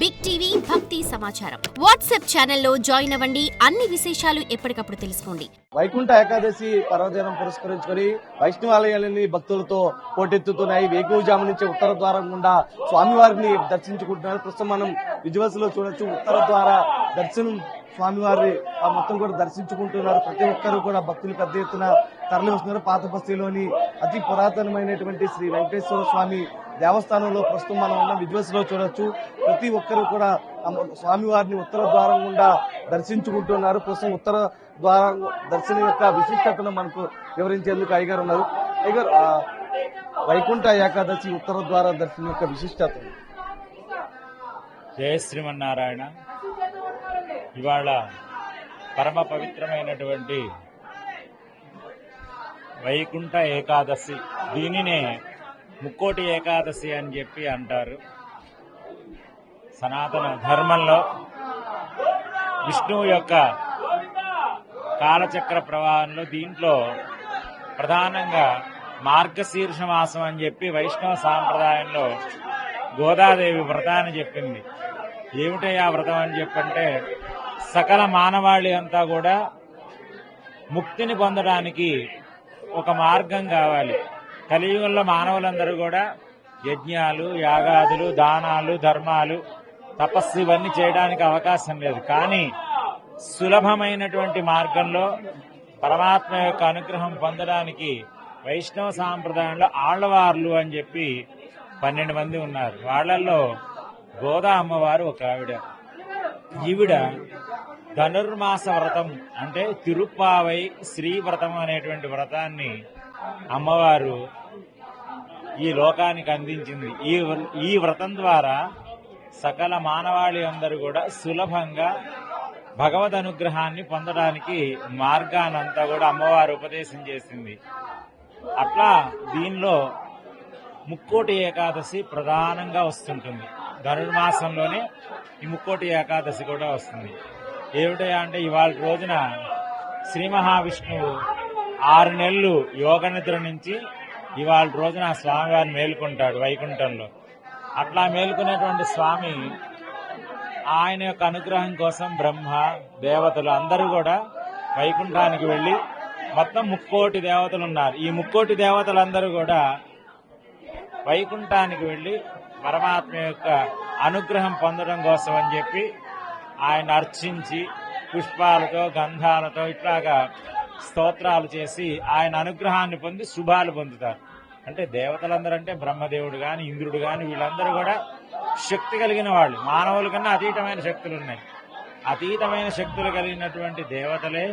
Big TV భక్తి సమాచారం WhatsApp ఛానల్లో జాయిన్ అవ్వండి. అన్ని విశేషాలు ఎప్పటికప్పుడు తెలుసుకోండి. వైకుంఠ ఏకాదశి పర్వదినం పురస్కరించుకొని వైష్ణవాలయాలని భక్తులతో పోటెత్తుతున్నాయి. వేకువజాము నుంచి ఉత్తర ద్వారం గుండా స్వామివారిని దర్శించుకుంటున్నారు. ప్రస్తుతం మనం విజువల్స్ లో చూడొచ్చు. ఉత్తర ద్వార దర్శనం స్వామివారి మొత్తం కూడా దర్శించుకుంటున్నారు. ప్రతి ఒక్కరు కూడా భక్తులు పెద్ద ఎత్తున తరలి వస్తున్నారు. పాత బస్తీలోని అతి పురాతనమైనటువంటి శ్రీ వెంకటేశ్వర స్వామి దేవస్థానంలో ప్రస్తుతం మనం ఉన్న విజువల్స్ లో చూడొచ్చు. ప్రతి ఒక్కరు కూడా స్వామివారిని ఉత్తర ద్వారం గుండా దర్శించుకుంటున్నారు. ప్రస్తుతం ఉత్తర ద్వారం దర్శనం యొక్క విశిష్టతను మనకు వివరించేందుకు అయ్యగారు ఉన్నారు. అయ్యగారు, వైకుంఠ ఏకాదశి ఉత్తర ద్వార దర్శనం యొక్క విశిష్టత. జయ శ్రీమన్నారాయణ. ఇవాళ పరమ పవిత్రమైనటువంటి వైకుంఠ ఏకాదశి, దీనినే ముక్కోటి ఏకాదశి అని చెప్పి అంటారు. సనాతన ధర్మంలో విష్ణువు యొక్క కాలచక్ర ప్రవాహంలో దీంట్లో ప్రధానంగా మార్గశీర్ష మాసం అని చెప్పి వైష్ణవ సాంప్రదాయంలో గోదాదేవి వ్రతాన్ని చెప్పింది. ఏమిటయ్యా వ్రతం అని చెప్పంటే, సకల మానవాళి అంతా కూడా ముక్తిని పొందడానికి ఒక మార్గం కావాలి. కలియుగంలో మానవులందరూ కూడా యజ్ఞాలు, యాగాదులు, దానాలు, ధర్మాలు, తపస్సు ఇవన్నీ చేయడానికి అవకాశం లేదు. కానీ సులభమైనటువంటి మార్గంలో పరమాత్మ యొక్క అనుగ్రహం పొందడానికి వైష్ణవ సాంప్రదాయంలో ఆళ్లవార్లు అని చెప్పి 12 మంది ఉన్నారు. వాళ్లలో గోదా అమ్మవారు ఒక ఆవిడ. ఈవిడ ధనుర్మాస వ్రతం అంటే తిరుప్పావై శ్రీ వ్రతం అనేటువంటి వ్రతాన్ని అమ్మవారు ఈ లోకానికి అందించింది. ఈ వ్రతం ద్వారా సకల మానవాళి అందరూ కూడా సులభంగా భగవద్ అనుగ్రహాన్ని పొందడానికి మార్గానంతా కూడా అమ్మవారు ఉపదేశం చేసింది. అట్లా దీనిలో ముక్కోటి ఏకాదశి ప్రధానంగా వస్తుంటుంది. ధనుర్మాసంలోనే ఈ ముక్కోటి ఏకాదశి కూడా వస్తుంది. ఏమిటయా అంటే, ఇవాళ రోజున శ్రీ మహావిష్ణువు 6 నెలలు యోగ నిద్ర నుంచి ఇవాళ రోజున ఆ స్వామివారిని మేలుకుంటాడు వైకుంఠంలో. అట్లా మేలుకునేటువంటి స్వామి ఆయన యొక్క అనుగ్రహం కోసం బ్రహ్మ దేవతలు అందరూ కూడా వైకుంఠానికి వెళ్లి, మొత్తం 3,000,000 దేవతలు ఉన్నారు. ఈ 3,000,000 దేవతలందరూ కూడా వైకుంఠానికి వెళ్లి పరమాత్మ యొక్క అనుగ్రహం పొందడం కోసం అని చెప్పి ఆయన అర్చించి పుష్పాలతో గంధాలతో ఇట్లాగా స్తోత్రాలు చేసి ఆయన అనుగ్రహాన్ని పొంది శుభాలు పొందుతారు. అంటే దేవతలందరూ అంటే బ్రహ్మదేవుడు గాని, ఇంద్రుడు గాని, వీళ్ళందరూ కూడా శక్తి కలిగిన వాళ్ళు. మానవుల కన్నా అతీతమైన శక్తులు ఉన్నాయి. అతీతమైన శక్తులు కలిగినటువంటి దేవతలే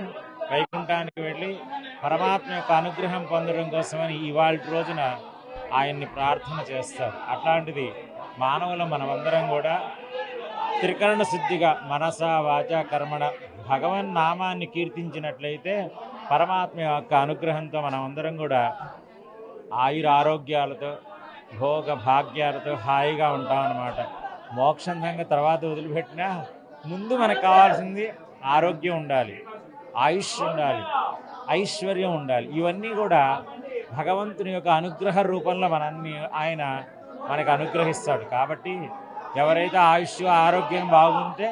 వైకుంఠానికి వెళ్లి పరమాత్మ యొక్క అనుగ్రహం పొందడం కోసమని ఇవాళ రోజున ఆయన్ని ప్రార్థన చేస్తారు. అట్లాంటిది మానవులు మనమందరం కూడా త్రికరణ శుద్ధిగా మనస వాచ కర్మణ భగవన్ నామాన్ని కీర్తించినట్లయితే పరమాత్మ యొక్క అనుగ్రహంతో మనమందరం కూడా ఆయుర ఆరోగ్యాలతో భోగ భాగ్యాలతో హాయిగా ఉంటామన్నమాట. మోక్షం సంగతి తర్వాత వదిలిపెట్టినా ముందు మనకు కావాల్సింది ఆరోగ్యం ఉండాలి, ఆయుష్ ఉండాలి, ఐశ్వర్యం ఉండాలి. ఇవన్నీ కూడా భగవంతుని యొక్క అనుగ్రహ రూపంలో ఆయన మనకు అనుగ్రహిస్తాడు. కాబట్టి ఎవరైతే ఆయుష్ ఆరోగ్యం బాగుంటే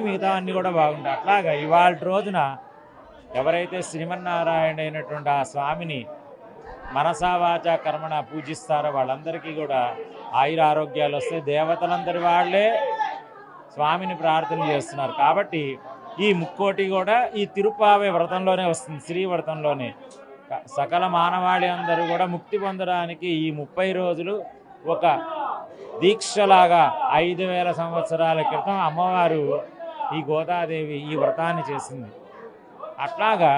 మిగతా అన్నీ కూడా బాగుంటాయి. అట్లాగా ఇవాళ రోజున ఎవరైతే శ్రీమన్నారాయణ అయినటువంటి ఆ స్వామిని మనసావాచ కర్మణ పూజిస్తారో వాళ్ళందరికీ కూడా ఆయుర ఆరోగ్యాలు వస్తాయి. దేవతలందరి వాళ్లే స్వామిని ప్రార్థన చేస్తున్నారు. కాబట్టి ఈ ముక్కోటి కూడా ఈ తిరుప్పావై వ్రతంలోనే వస్తుంది, శ్రీ వ్రతంలోనే. సకల మానవాళి అందరూ కూడా ముక్తి పొందడానికి ఈ 30 రోజులు ఒక దీక్షలాగా 5,000 సంవత్సరాల క్రితం అమ్మవారు ఈ గోదాదేవి ఈ వ్రతాన్ని చేసింది. అట్లాగా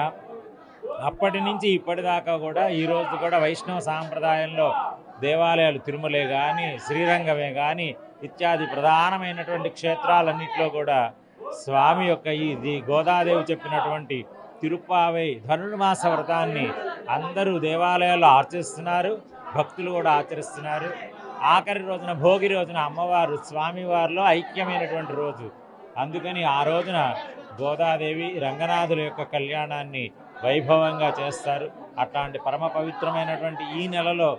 అప్పటి నుంచి ఇప్పటిదాకా కూడా ఈ రోజు కూడా వైష్ణవ సాంప్రదాయంలో దేవాలయాలు తిరుమలే కానీ, శ్రీరంగమే కానీ ఇత్యాది ప్రధానమైనటువంటి క్షేత్రాలన్నింటిలో కూడా స్వామి యొక్క ఈ గోదాదేవి చెప్పినటువంటి తిరుప్పావై ధనుర్మాస వ్రతాన్ని అందరూ దేవాలయాల్లో ఆచరిస్తున్నారు, భక్తులు కూడా ఆచరిస్తున్నారు. ఆఖరి రోజున భోగి రోజున అమ్మవారు స్వామివారిలో ఐక్యమైనటువంటి రోజు. అందుకని ఆ రోజున గోదాదేవి రంగనాథుల యొక్క కళ్యాణాన్ని వైభవంగా చేస్తారు. అట్లాంటి పరమ పవిత్రమైనటువంటి ఈ నెలలో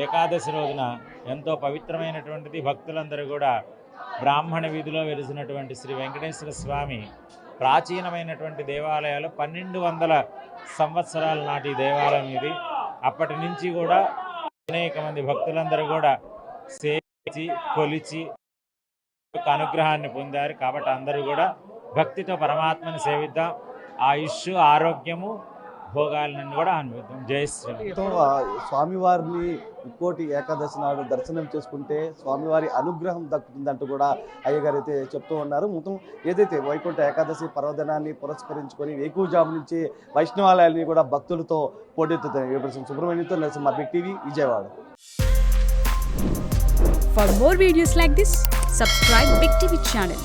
ఏకాదశి రోజున ఎంతో పవిత్రమైనటువంటిది. భక్తులందరూ కూడా బ్రాహ్మణ వీధిలో వెలిసినటువంటి శ్రీ వెంకటేశ్వర స్వామి ప్రాచీనమైనటువంటి దేవాలయాలు 1200 సంవత్సరాల నాటి దేవాలయం ఇది. అప్పటి నుంచి కూడా అనేక మంది భక్తులందరూ కూడా సేవించి కొలిచి అనుగ్రహాన్ని పొందారు. కాబట్టి అందరూ కూడా భక్తితో పరమాత్మని సేవిద్దాం. ఆయుష్, ఆరోగ్యము, భోగాలను కూడా అనుభవిద్దాం. జై శ్రీరామ్. స్వామివారిని ఇంకోటి ఏకాదశి నాడు దర్శనం చేసుకుంటే స్వామివారి అనుగ్రహం దక్కుతుందంటూ కూడా అయ్యగారు అయితే చెప్తూ ఉన్నారు. మొత్తం ఏదైతే వైకుంఠ ఏకాదశి పర్వదినాన్ని పురస్కరించుకొని వేకువజాము నుంచి వైష్ణవాలయాన్ని కూడా భక్తులతో పోటెత్తుతాయి. సుబ్రహ్మణ్యంతో Narasimha, big TV, Vijayawada. For more videos like this, subscribe Big TV channel.